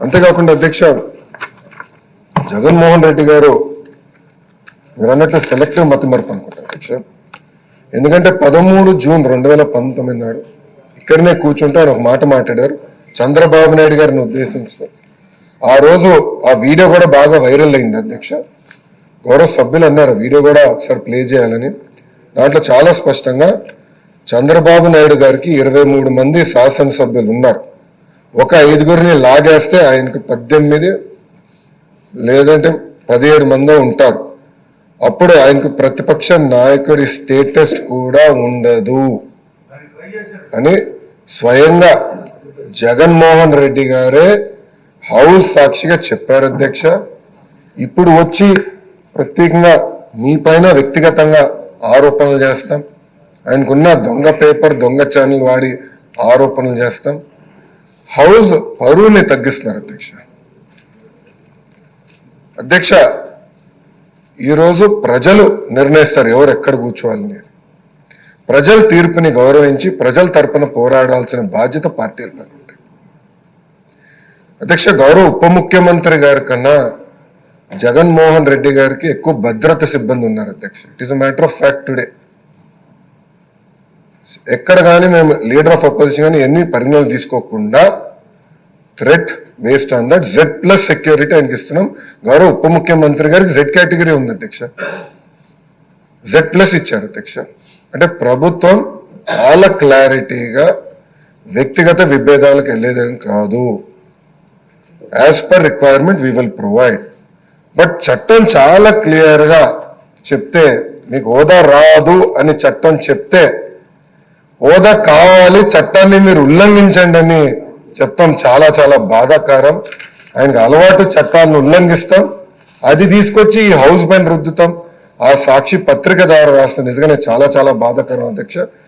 అంతేకాకుండా అధ్యక్ష, జగన్మోహన్ రెడ్డి గారు మీరు అన్నట్లు సెలెక్టివ్ మతిమరుపు అనుకుంటా అధ్యక్ష. ఎందుకంటే 13 జూన్ 2019 నాడు ఇక్కడనే కూర్చుంటే ఆయన ఒక మాట మాట్లాడారు చంద్రబాబు నాయుడు గారిని ఉద్దేశించి. ఆ రోజు ఆ వీడియో కూడా బాగా వైరల్ అయింది అధ్యక్ష. గౌరవ సభ్యులు అన్నారు వీడియో కూడా ఒకసారి ప్లే చేయాలని. దాంట్లో చాలా స్పష్టంగా చంద్రబాబు నాయుడు గారికి 23 మంది శాసనసభ్యులు ఉన్నారు. ఒక 5గురిని లాగేస్తే ఆయనకు 18 లేదంటే 17 మంది ఉంటారు. అప్పుడు ఆయనకు ప్రతిపక్ష నాయకుడి స్టేటస్ కూడా ఉండదు అని స్వయంగా జగన్మోహన్ రెడ్డి గారే హౌస్ సాక్షిగా చెప్పారు అధ్యక్ష. ఇప్పుడు వచ్చి ప్రత్యేకంగా మీ పైన వ్యక్తిగతంగా ఆరోపణలు చేస్తాం, ఆయనకున్న దొంగ పేపర్ దొంగ ఛానల్ వాడి ఆరోపణలు చేస్తాం. హౌస్ పరువుని తగ్గిస్తున్నారు అధ్యక్ష. అధ్యక్ష, ఈరోజు ప్రజలు నిర్ణయిస్తారు ఎవరు ఎక్కడ కూర్చోవాలని. ప్రజల తీర్పుని గౌరవించి ప్రజల తరపున పోరాడాల్సిన బాధ్యత పార్టీల పైన ఉంటాయి అధ్యక్ష. గౌరవ ఉప ముఖ్యమంత్రి గారి కన్నా జగన్మోహన్ రెడ్డి గారికి ఎక్కువ భద్రత సిబ్బంది ఉన్నారు అధ్యక్ష. It is a matter of fact today. ఎక్కడ కానీ మేము లీడర్ ఆఫ్ అపోజిషన్ కానీ ఎన్ని పరిణామాలు తీసుకోకుండా threat based on that Z+ security ఆయనకి ఇస్తున్నాం. గౌరవ ఉప ముఖ్యమంత్రి గారికి Z కేటగిరీ ఉంది అధ్యక్ష, Z+ ఇచ్చారు అధ్యక్ష. అంటే ప్రభుత్వం చాలా క్లారిటీగా వ్యక్తిగత విభేదాలకు వెళ్ళేదేం కాదు. As per requirement we will provide. But చట్టం చాలా క్లియర్ గా చెప్తే మీకు హోదా రాదు అని చట్టం చెప్తే హోదా కావాలి చట్టాన్ని మీరు ఉల్లంఘించండి అని చెప్తాం. చాలా చాలా బాధాకరం. ఆయనకు అలవాటు చట్టాన్ని ఉల్లంఘిస్తాం, అది తీసుకొచ్చి ఈ హౌస్ పైన రుద్దుతాం. ఆ సాక్షి పత్రిక ద్వారా రాష్ట్రం నిజంగానే చాలా చాలా బాధాకరం అధ్యక్ష.